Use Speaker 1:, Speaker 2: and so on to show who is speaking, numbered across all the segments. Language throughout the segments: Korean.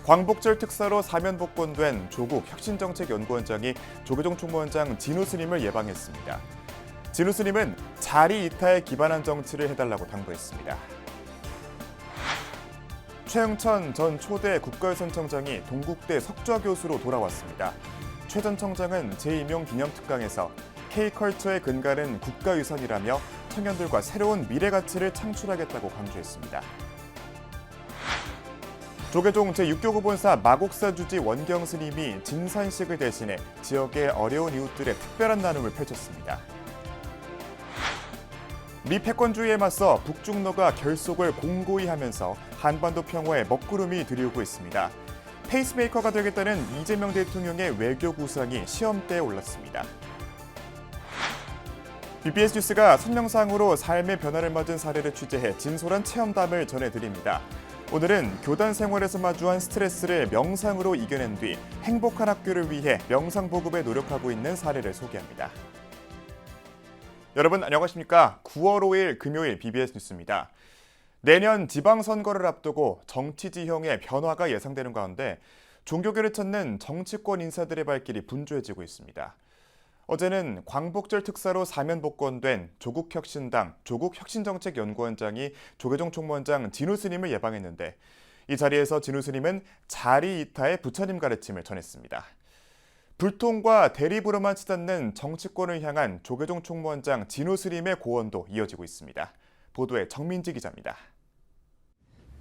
Speaker 1: 광복절 특사로 사면 복권된 조국 혁신정책연구원장이 조계종 총무원장 진우 스님을 예방했습니다. 진우 스님은 자리 이타에 기반한 정치를 해달라고 당부했습니다. 최영천 전 초대 국가유선청장이 동국대 석좌 교수로 돌아왔습니다. 최 전 청장은 재임용 기념특강에서 K컬처의 근간은 국가유선이라며 청년들과 새로운 미래 가치를 창출하겠다고 강조했습니다. 조계종 제6교구 본사 마곡사 주지 원경 스님이 진산식을 대신해 지역의 어려운 이웃들의 특별한 나눔을 펼쳤습니다. 미 패권주의에 맞서 북중러가 결속을 공고히 하면서 한반도 평화에 먹구름이 들이오고 있습니다. 페이스메이커가 되겠다는 이재명 대통령의 외교 구상이 시험대에 올랐습니다. BBS 뉴스가 선명상으로 삶의 변화를 맞은 사례를 취재해 진솔한 체험담을 전해드립니다. 오늘은 교단 생활에서 마주한 스트레스를 명상으로 이겨낸 뒤 행복한 학교를 위해 명상 보급에 노력하고 있는 사례를 소개합니다. 여러분 안녕하십니까? 9월 5일 금요일 BBS 뉴스입니다. 내년 지방선거를 앞두고 정치 지형의 변화가 예상되는 가운데 종교계를 찾는 정치권 인사들의 발길이 분주해지고 있습니다. 어제는 광복절 특사로 사면 복권된 조국혁신당 조국혁신정책연구원장이 조계종 총무원장 진우 스님을 예방했는데 이 자리에서 진우 스님은 자리 이타의 부처님 가르침을 전했습니다. 불통과 대립으로만 치닫는 정치권을 향한 조계종 총무원장 진우 스님의 고언도 이어지고 있습니다. 보도에 정민지 기자입니다.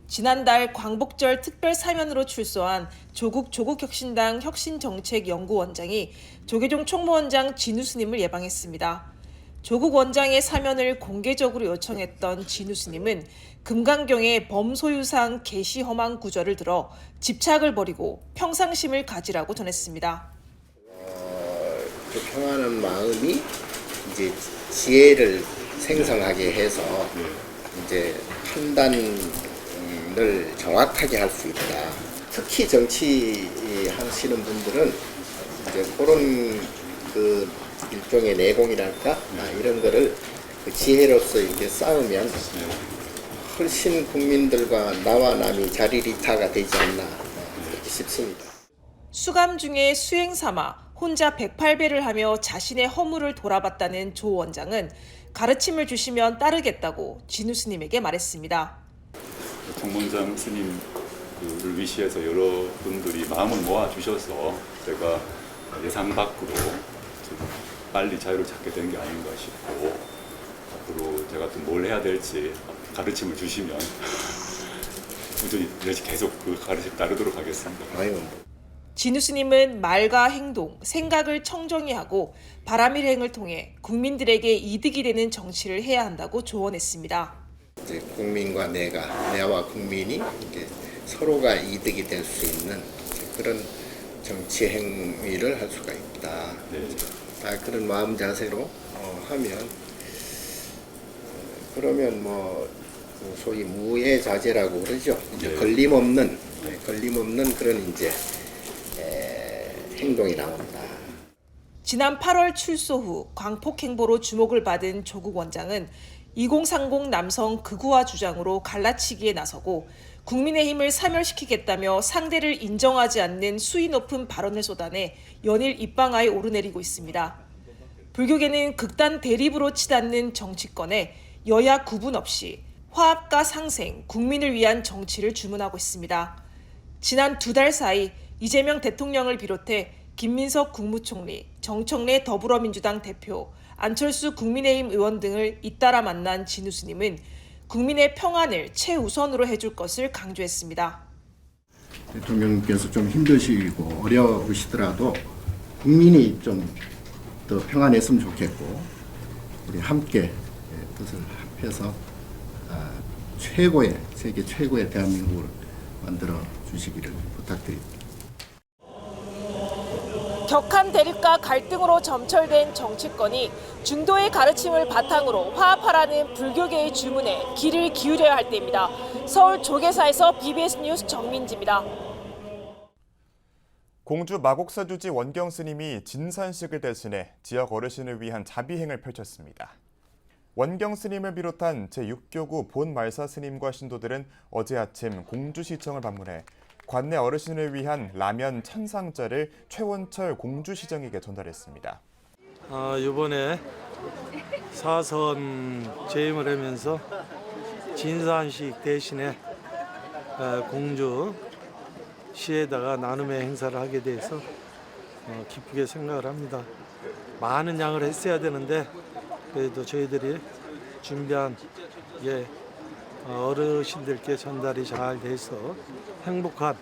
Speaker 2: 지난달 광복절 특별 사면으로 출소한 조국혁신당 혁신정책연구원장이 조계종 총무원장 진우 스님을 예방했습니다. 조국 원장의 사면을 공개적으로 요청했던 진우 스님은 금강경의 범소유상 개시 허망 구절을 들어 집착을 버리고 평상심을 가지라고 전했습니다.
Speaker 3: 그 평안한 마음이 이제 지혜를 생성하게 해서 이제 판단을 정확하게 할 수 있다. 특히 정치 하시는 분들은 이제 그런 그 일종의 내공이랄까 이런 거를 그 지혜로서 이렇게 쌓으면 훨씬 국민들과 나와 남이 자리리타가 되지 않나 그렇게 싶습니다.
Speaker 2: 수감 중에 수행 삼아 혼자 108배를 하며 자신의 허물을 돌아봤다는 조 원장은 가르침을 주시면 따르겠다고 진우 스님에게 말했습니다.
Speaker 4: 총무원장 스님을 위시해서 여러분들이 마음을 모아주셔서 제가 예상 밖으로 빨리 자유를 찾게 된 게 아닌가 싶고 앞으로 제가 또 뭘 해야 될지 가르침을 주시면 꾸준히 계속 그 가르침 따르도록 하겠습니다.
Speaker 2: 진우 스님은 말과 행동, 생각을 청정히 하고 바람일행을 통해 국민들에게 이득이 되는 정치를 해야 한다고 조언했습니다.
Speaker 3: 이제 국민과 내와 국민이 이렇게 서로가 이득이 될 수 있는 그런 정치 행위를 할 수가 있다.
Speaker 4: 네.
Speaker 3: 그런 마음 자세로 하면 그러면 뭐 소위 무해자재라고 그러죠. 이제
Speaker 4: 네.
Speaker 3: 걸림없는 그런 이제 행동이 나온다.
Speaker 2: 지난 8월 출소 후 광폭 행보로 주목을 받은 조국 원장은 2030 남성 극우화 주장으로 갈라치기에 나서고 국민의힘을 사멸시키겠다며 상대를 인정하지 않는 수위 높은 발언을 쏟아내 연일 입방아에 오르내리고 있습니다. 불교계는 극단 대립으로 치닫는 정치권에 여야 구분 없이 화합과 상생, 국민을 위한 정치를 주문하고 있습니다. 지난 2달 사이 이재명 대통령을 비롯해 김민석 국무총리, 정청래 더불어민주당 대표, 안철수 국민의힘 의원 등을 잇따라 만난 진우 스님은 국민의 평안을 최우선으로 해줄 것을 강조했습니다.
Speaker 3: 대통령께서 좀 힘드시고 어려우시더라도 국민이 좀 더 평안했으면 좋겠고 우리 함께 뜻을 합해서 세계 최고의 대한민국을 만들어 주시기를 부탁드립니다.
Speaker 2: 격한 대립과 갈등으로 점철된 정치권이 중도의 가르침을 바탕으로 화합하라는 불교계의 주문에 귀를 기울여야 할 때입니다. 서울 조계사에서 BBS 뉴스 정민지입니다.
Speaker 1: 공주 마곡사 주지 원경 스님이 진산식을 대신해 지역 어르신을 위한 자비행을 펼쳤습니다. 원경 스님을 비롯한 제6교구 본말사 스님과 신도들은 어제 아침 공주시청을 방문해 관내 어르신을 위한 라면 1000상자를 최원철 공주시장에게 전달했습니다.
Speaker 5: 이번에 사선 재임을 하면서 진사한식 대신에 공주시에다가 나눔의 행사를 하게 돼서 기쁘게 생각을 합니다. 많은 양을 했어야 되는데 그래도 저희들이 준비한 게 어르신들께 전달이 잘 돼서 행복한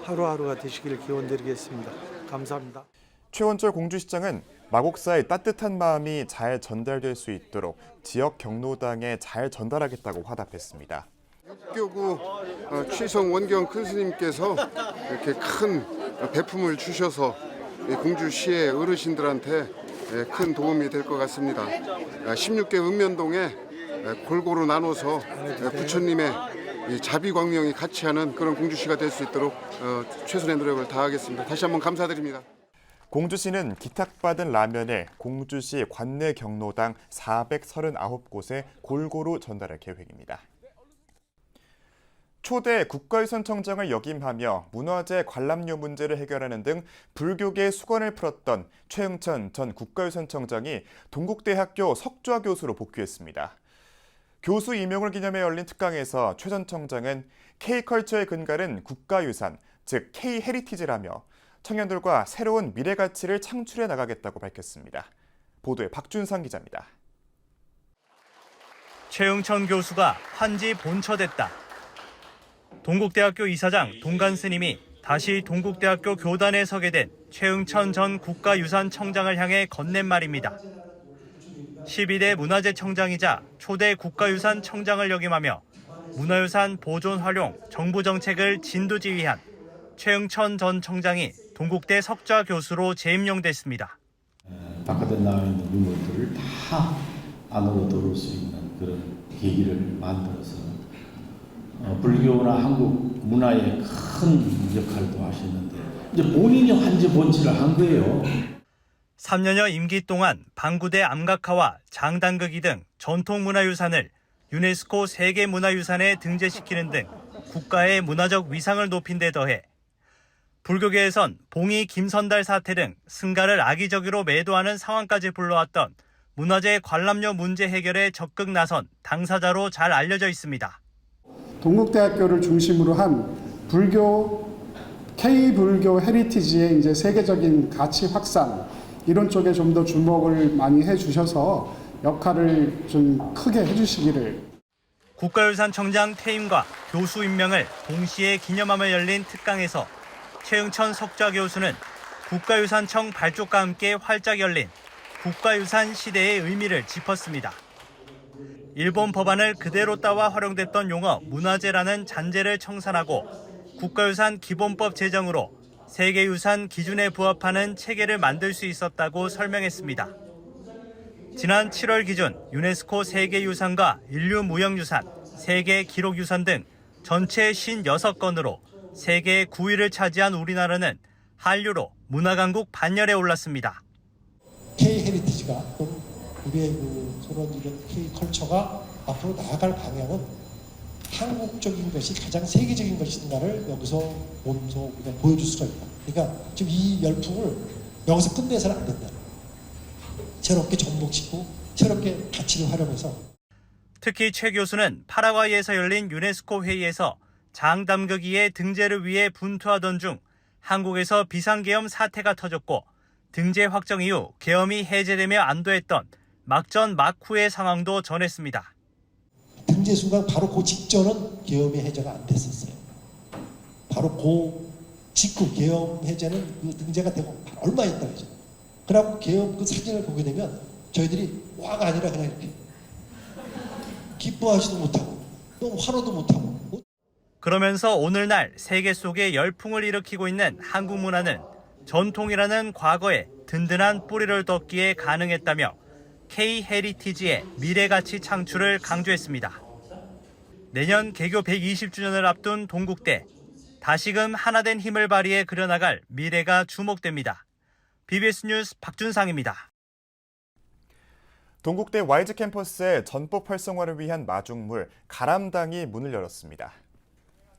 Speaker 5: 하루하루가 되시길 기원드리겠습니다. 감사합니다.
Speaker 1: 최원철 공주시장은 마곡사의 따뜻한 마음이 잘 전달될 수 있도록 지역 경로당에 잘 전달하겠다고 화답했습니다.
Speaker 6: 육교구 취성 원경 큰 스님께서 이렇게 큰 배품을 주셔서 공주시의 어르신들한테 큰 도움이 될 것 같습니다. 16개 읍면동에 골고루 나눠서 부처님의 자비광명이 같이 하는 그런 공주시가 될 수 있도록 최선의 노력을 다하겠습니다. 다시 한번 감사드립니다.
Speaker 1: 공주시는 기탁받은 라면을 공주시 관내 경로당 439곳에 골고루 전달할 계획입니다. 초대 국가유산청장을 역임하며 문화재 관람료 문제를 해결하는 등 불교계 수건을 풀었던 최응천 전 국가유산청장이 동국대학교 석좌 교수로 복귀했습니다. 교수 임용을 기념해 열린 특강에서 최 전 청장은 K컬처의 근간은 국가유산, 즉 K헤리티지라며 청년들과 새로운 미래 가치를 창출해 나가겠다고 밝혔습니다. 보도에 박준상 기자입니다.
Speaker 7: 최응천 교수가 한지 본처됐다. 동국대학교 이사장 동간 스님이 다시 동국대학교 교단에 서게 된 최응천 전 국가유산청장을 향해 건넨 말입니다. 12대 문화재청장이자 초대 국가유산청장을 역임하며 문화유산 보존 활용 정부 정책을 진두지휘한 최응천 전 청장이 동국대 석좌 교수로 재임용됐습니다.
Speaker 8: 바깥에 나와 있는 물건들을 다 안으로 들어올 수 있는 그런 계기를 만들어서 불교나 한국 문화에 큰 역할도 하셨는데 이제 본인이 환지 본치를 한 거예요.
Speaker 7: 3년여 임기 동안 방구대 암각화와 장단극이 등 전통문화유산을 유네스코 세계문화유산에 등재시키는 등 국가의 문화적 위상을 높인 데 더해 불교계에선 봉이 김선달 사태 등 승가를 악의적으로 매도하는 상황까지 불러왔던 문화재 관람료 문제 해결에 적극 나선 당사자로 잘 알려져 있습니다.
Speaker 9: 동국대학교를 중심으로 한 K불교 헤리티지의 이제 세계적인 가치 확산 이런 쪽에 좀 더 주목을 많이 해주셔서 역할을 좀 크게 해주시기를.
Speaker 7: 국가유산청장 퇴임과 교수 임명을 동시에 기념하며 열린 특강에서 최응천 석좌 교수는 국가유산청 발족과 함께 활짝 열린 국가유산 시대의 의미를 짚었습니다. 일본 법안을 그대로 따와 활용됐던 용어 문화재라는 잔재를 청산하고 국가유산 기본법 제정으로 세계유산 기준에 부합하는 체계를 만들 수 있었다고 설명했습니다. 지난 7월 기준 유네스코 세계유산과 인류무형유산, 세계기록유산 등 전체 56건으로 세계 9위를 차지한 우리나라는 한류로 문화강국 반열에 올랐습니다.
Speaker 10: K헤리티지가 우리의 서로 이런 K컬처가 앞으로 나아갈 방향은 한국적인 것이 가장 세계적인 것인가를 여기서 몸소 우리가 보여줄 수가 있다. 그러니까 지금 이 열풍을 여기서 끝내서는 안 된다. 새롭게 접목시키고 새롭게 가치를 활용해서.
Speaker 7: 특히 최 교수는 파라과이에서 열린 유네스코 회의에서 장담극이의 등재를 위해 분투하던 중 한국에서 비상계엄 사태가 터졌고 등재 확정 이후 계엄이 해제되며 안도했던 막전 막후의 상황도 전했습니다.
Speaker 10: 등재 순간 바로 그 직전은 계엄이 해제가 안 됐었어요. 바로 그 직후 계엄 해제는 그 등재가 되고 바로 얼마 있다 그죠. 그래갖고 계엄 그 사진을 보게 되면 저희들이 와가 아니라 그냥 이렇게 기뻐하지도 못하고 또 환호도 못하고.
Speaker 7: 그러면서 오늘날 세계 속에 열풍을 일으키고 있는 한국 문화는 전통이라는 과거에 든든한 뿌리를 뒀기에 가능했다며 K헤리티지의 미래가치 창출을 강조했습니다. 내년 개교 120주년을 앞둔 동국대, 다시금 하나된 힘을 발휘해 그려나갈 미래가 주목됩니다. BBS 뉴스 박준상입니다.
Speaker 1: 동국대 YG 캠퍼스의 전법 활성화를 위한 마중물 가람당이 문을 열었습니다.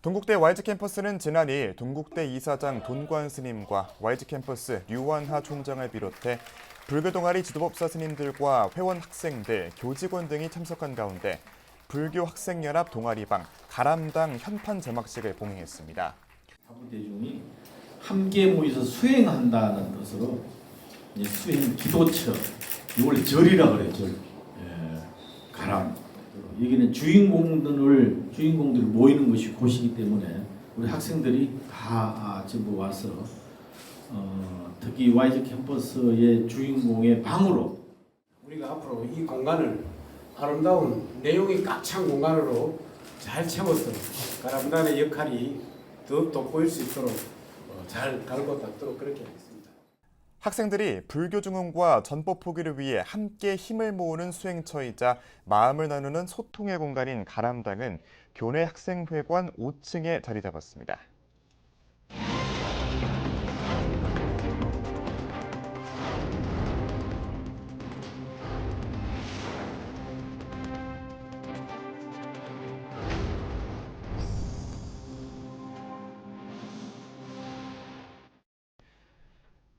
Speaker 1: 동국대 YG 캠퍼스는 지난 2일 동국대 이사장 돈관 스님과 YG 캠퍼스 류완하 총장을 비롯해 불교 동아리 지도법사 스님들과 회원 학생들, 교직원 등이 참석한 가운데 불교 학생연합 동아리방 가람당 현판 제막식을 봉행했습니다.
Speaker 8: 사부 대중이 함께 모여서 수행한다는 뜻으로 수행 기도처, 이걸 절이라 그래요. 절. 가람. 여기는 주인공들 모이는 것이 곳이기 때문에 우리 학생들이 다 전부 와서 특히 YG 캠퍼스의 주인공의 방으로
Speaker 11: 우리가 앞으로 이 공간을 아름다운 내용이 꽉 찬 공간으로 잘 채워서 가람단의 역할이 더 돋보일 수 있도록 잘 갈고 닦도록 그렇게 하겠습니다.
Speaker 1: 학생들이 불교 증흥과 전법 포기를 위해 함께 힘을 모으는 수행처이자 마음을 나누는 소통의 공간인 가람당은 교내 학생회관 5층에 자리 잡았습니다.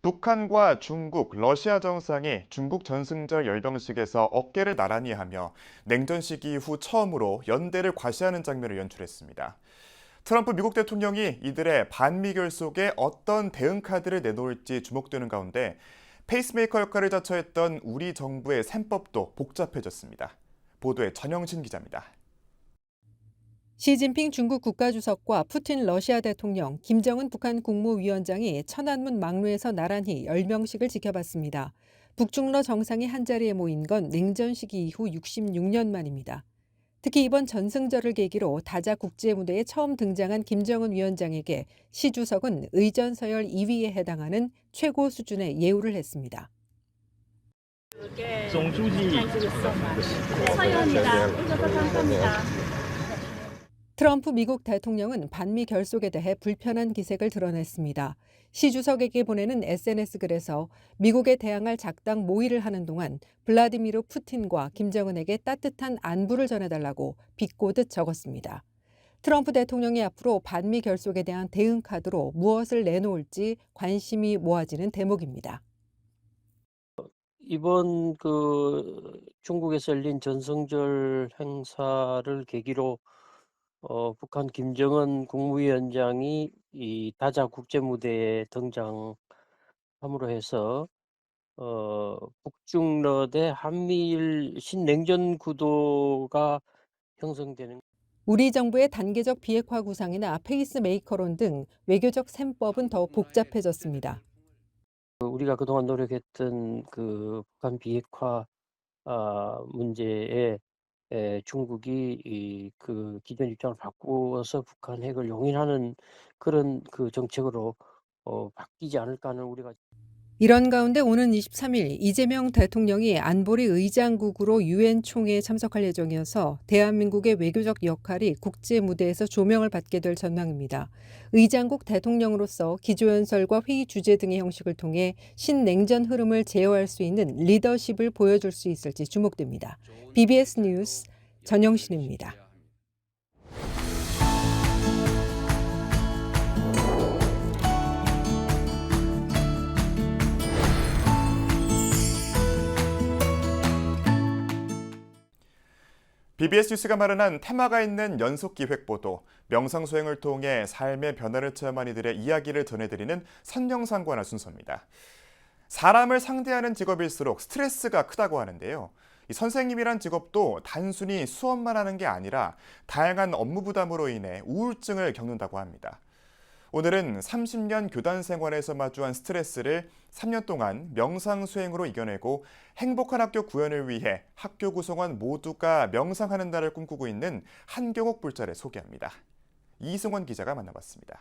Speaker 1: 북한과 중국, 러시아 정상이 중국 전승절 열병식에서 어깨를 나란히 하며 냉전 시기 이후 처음으로 연대를 과시하는 장면을 연출했습니다. 트럼프 미국 대통령이 이들의 반미 결속에 어떤 대응 카드를 내놓을지 주목되는 가운데 페이스메이커 역할을 자처했던 우리 정부의 셈법도 복잡해졌습니다. 보도에 전영신 기자입니다.
Speaker 12: 시진핑 중국 국가주석과 푸틴 러시아 대통령, 김정은 북한 국무위원장이 천안문 막루에서 나란히 열병식을 지켜봤습니다. 북중러 정상이 한자리에 모인 건 냉전 시기 이후 66년 만입니다. 특히 이번 전승절을 계기로 다자 국제 무대에 처음 등장한 김정은 위원장에게 시 주석은 의전 서열 2위에 해당하는 최고 수준의 예우를 했습니다. 트럼프 미국 대통령은 반미 결속에 대해 불편한 기색을 드러냈습니다. 시 주석에게 보내는 SNS 글에서 미국에 대항할 작당 모의를 하는 동안 블라디미르 푸틴과 김정은에게 따뜻한 안부를 전해달라고 비꼬듯 적었습니다. 트럼프 대통령이 앞으로 반미 결속에 대한 대응 카드로 무엇을 내놓을지 관심이 모아지는 대목입니다.
Speaker 13: 이번 중국에서 열린 전승절 행사를 계기로 북한 김정은 국무위원장이 이 다자 국제 무대에 등장함으로 해서 북중러 대 한미일 신냉전 구도가 형성되는.
Speaker 12: 우리 정부의 단계적 비핵화 구상이나 페이스메이커론 등 외교적 셈법은 더 복잡해졌습니다.
Speaker 13: 우리가 그동안 노력했던 북한 비핵화 문제에 중국이 기존 입장을 바꾸어서 북한 핵을 용인하는 그런 정책으로 바뀌지 않을까 하는 우려가.
Speaker 12: 이런 가운데 오는 23일 이재명 대통령이 안보리 의장국으로 유엔 총회에 참석할 예정이어서 대한민국의 외교적 역할이 국제 무대에서 조명을 받게 될 전망입니다. 의장국 대통령으로서 기조연설과 회의 주제 등의 형식을 통해 신냉전 흐름을 제어할 수 있는 리더십을 보여줄 수 있을지 주목됩니다. BBS 뉴스 전영신입니다.
Speaker 1: BBS 뉴스가 마련한 테마가 있는 연속 기획 보도, 명상 수행을 통해 삶의 변화를 체험한 이들의 이야기를 전해드리는 선명상관화 순서입니다. 사람을 상대하는 직업일수록 스트레스가 크다고 하는데요. 이 선생님이란 직업도 단순히 수업만 하는 게 아니라 다양한 업무 부담으로 인해 우울증을 겪는다고 합니다. 오늘은 30년 교단 생활에서 마주한 스트레스를 3년 동안 명상 수행으로 이겨내고 행복한 학교 구현을 위해 학교 구성원 모두가 명상하는 날을 꿈꾸고 있는 한경옥 불자를 소개합니다. 이승원 기자가 만나봤습니다.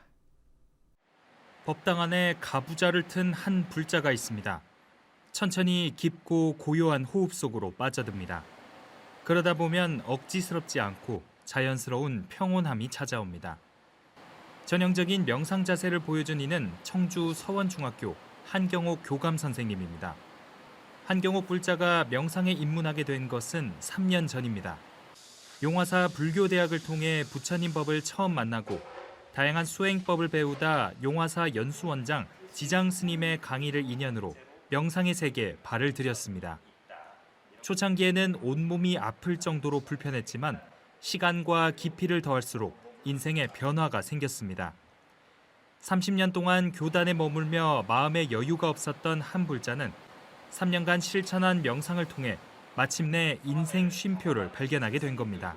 Speaker 14: 법당 안에 가부좌를 튼 한 불자가 있습니다. 천천히 깊고 고요한 호흡 속으로 빠져듭니다. 그러다 보면 억지스럽지 않고 자연스러운 평온함이 찾아옵니다. 전형적인 명상 자세를 보여준 이는 청주 서원중학교 한경옥 교감 선생님입니다. 한경옥 불자가 명상에 입문하게 된 것은 3년 전입니다. 용화사 불교대학을 통해 부처님 법을 처음 만나고 다양한 수행법을 배우다 용화사 연수원장 지장 스님의 강의를 인연으로 명상의 세계에 발을 들였습니다. 초창기에는 온몸이 아플 정도로 불편했지만 시간과 깊이를 더할수록 인생의 변화가 생겼습니다. 30년 동안 교단에 머물며 마음의 여유가 없었던 한 불자는 3년간 실천한 명상을 통해 마침내 인생 쉼표를 발견하게 된 겁니다.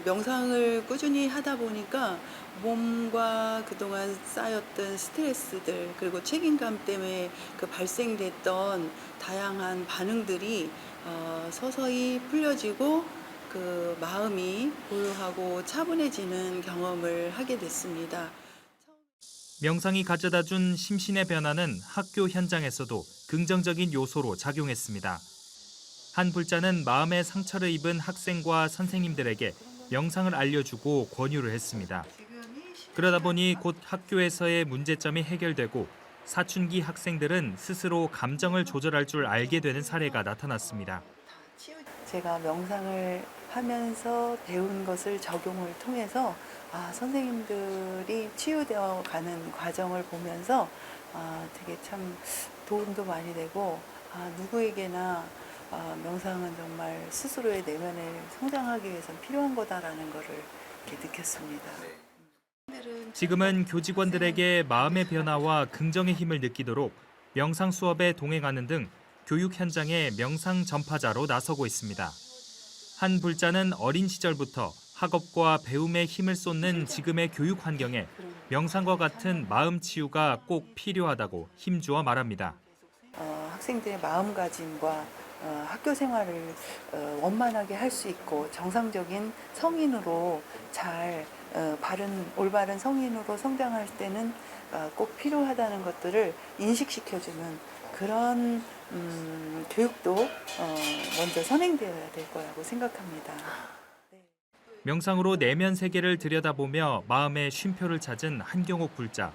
Speaker 15: 명상을 꾸준히 하다 보니까 몸과 그동안 쌓였던 스트레스들 그리고 책임감 때문에 그 발생됐던 다양한 반응들이 서서히 풀려지고 그 마음이 고요하고 차분해지는 경험을 하게 됐습니다.
Speaker 14: 명상이 가져다준 심신의 변화는 학교 현장에서도 긍정적인 요소로 작용했습니다. 한 불자는 마음의 상처를 입은 학생과 선생님들에게 명상을 알려주고 권유를 했습니다. 그러다 보니 곧 학교에서의 문제점이 해결되고 사춘기 학생들은 스스로 감정을 조절할 줄 알게 되는 사례가 나타났습니다.
Speaker 15: 제가 명상을 하면서 배운 것을 적용을 통해서 선생님들이 치유되어 가는 과정을 보면서 되게 참 도움도 많이 되고 누구에게나 명상은 정말 스스로의 내면을 성장하기 위해서 필요한 거다라는 것을 이렇게 느꼈습니다.
Speaker 14: 지금은 교직원들에게 마음의 변화와 긍정의 힘을 느끼도록 명상 수업에 동행하는 등 교육 현장의 명상 전파자로 나서고 있습니다. 한 불자는 어린 시절부터 학업과 배움에 힘을 쏟는 지금의 교육 환경에 명상과 같은 마음 치유가 꼭 필요하다고 힘주어 말합니다.
Speaker 15: 학생들의 마음가짐과 학교 생활을 원만하게 할 수 있고 정상적인 성인으로 잘 올바른 성인으로 성장할 때는 꼭 필요하다는 것들을 인식시켜주는 그런 교육도 먼저 선행되어야 될 거라고 생각합니다.
Speaker 14: 명상으로 내면 세계를 들여다보며 마음의 쉼표를 찾은 한경옥 불자.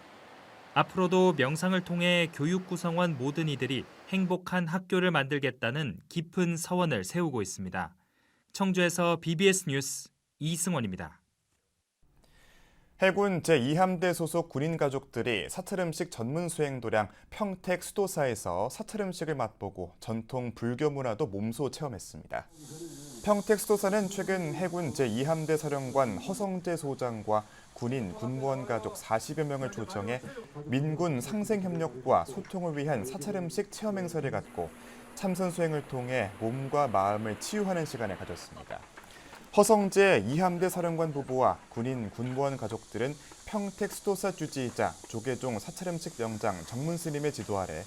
Speaker 14: 앞으로도 명상을 통해 교육 구성원 모든 이들이 행복한 학교를 만들겠다는 깊은 서원을 세우고 있습니다. 청주에서 BBS 뉴스 이승원입니다.
Speaker 1: 해군 제2함대 소속 군인 가족들이 사찰음식 전문 수행도량 평택 수도사에서 사찰음식을 맛보고 전통 불교 문화도 몸소 체험했습니다. 평택 수도사는 최근 해군 제2함대 사령관 허성재 소장과 군인, 군무원 가족 40여 명을 초청해 민군 상생협력과 소통을 위한 사찰음식 체험 행사를 갖고 참선 수행을 통해 몸과 마음을 치유하는 시간을 가졌습니다. 허성재 2함대 사령관 부부와 군인, 군무원 가족들은 평택 수도사 주지이자 조계종 사찰음식 명장 정문스님의 지도 아래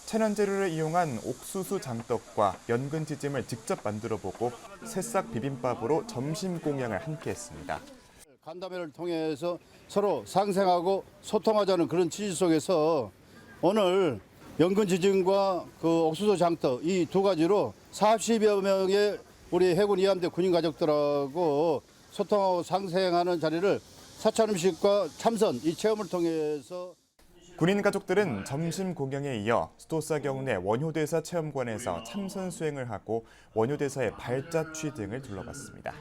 Speaker 1: 천연재료를 이용한 옥수수 장떡과 연근지짐을 직접 만들어보고 새싹 비빔밥으로 점심 공양을 함께했습니다.
Speaker 16: 간담회를 통해서 서로 상생하고 소통하자는 그런 취지 속에서 오늘 연근지짐과 그 옥수수 장떡 이 두 가지로 40여 명의 우리 해군 2함대 군인 가족들하고 소통하고 상생하는 자리를 사찰음식과 참선 이 체험을 통해서
Speaker 1: 군인 가족들은 점심 공양에 이어 수도사 경내 원효대사 체험관에서 참선 수행을 하고 원효대사의 발자취 등을 둘러봤습니다.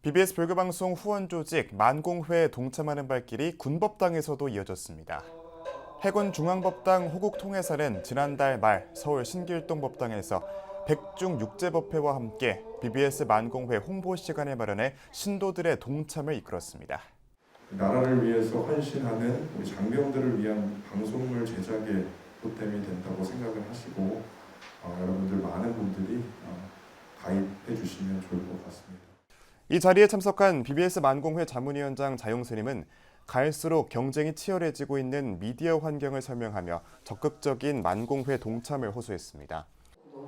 Speaker 1: BBS 불교방송 후원 조직 만공회에 동참하는 발길이 군법당에서도 이어졌습니다. 해군 중앙법당 호국통해사는 지난달 말 서울 신길동 법당에서 백중 육제법회와 함께 BBS 만공회 홍보 시간을 마련해 신도들의 동참을 이끌었습니다.
Speaker 17: 나라를 위해서 헌신하는 우리 장병들을 위한 방송물 제작에 보탬이 된다고 생각을 하시고 여러분들 많은 분들이 가입해 주시면 좋을 것 같습니다.
Speaker 1: 이 자리에 참석한 BBS 만공회 자문위원장 자용스님은 갈수록 경쟁이 치열해지고 있는 미디어 환경을 설명하며 적극적인 만공회 동참을 호소했습니다.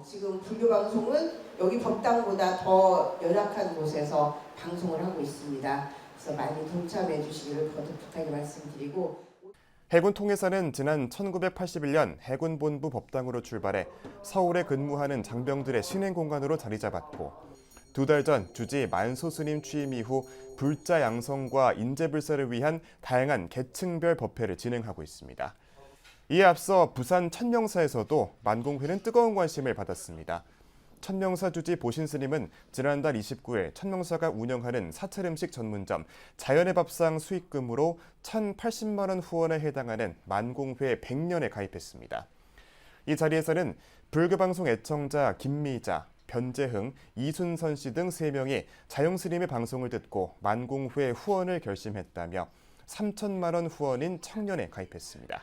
Speaker 18: 지금 불교 방송은 여기 법당보다 더 열악한 곳에서 방송을 하고 있습니다. 그래서 많이 동참해 주시기를 거듭 부탁의 말씀드리고
Speaker 1: 해군 통해사는 지난 1981년 해군본부 법당으로 출발해 서울에 근무하는 장병들의 신행 공간으로 자리 잡았고 2달 전 주지 만소스님 취임 이후 불자 양성과 인재불사를 위한 다양한 계층별 법회를 진행하고 있습니다. 이에 앞서 부산 천명사에서도 만공회는 뜨거운 관심을 받았습니다. 천명사 주지 보신스님은 지난달 29일 천명사가 운영하는 사찰음식 전문점 자연의 밥상 수익금으로 1,080만 원 후원에 해당하는 만공회 100년에 가입했습니다. 이 자리에서는 불교방송 애청자 김미자, 변재흥, 이순선 씨 등 3명이 자영스님의 방송을 듣고 만공회 후원을 결심했다며 3천만 원 후원인 청년에 가입했습니다.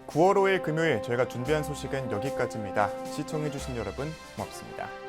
Speaker 1: (9월 5일) 금요일 저희가 준비한 소식은 여기까지입니다. 시청해주신 여러분 고맙습니다.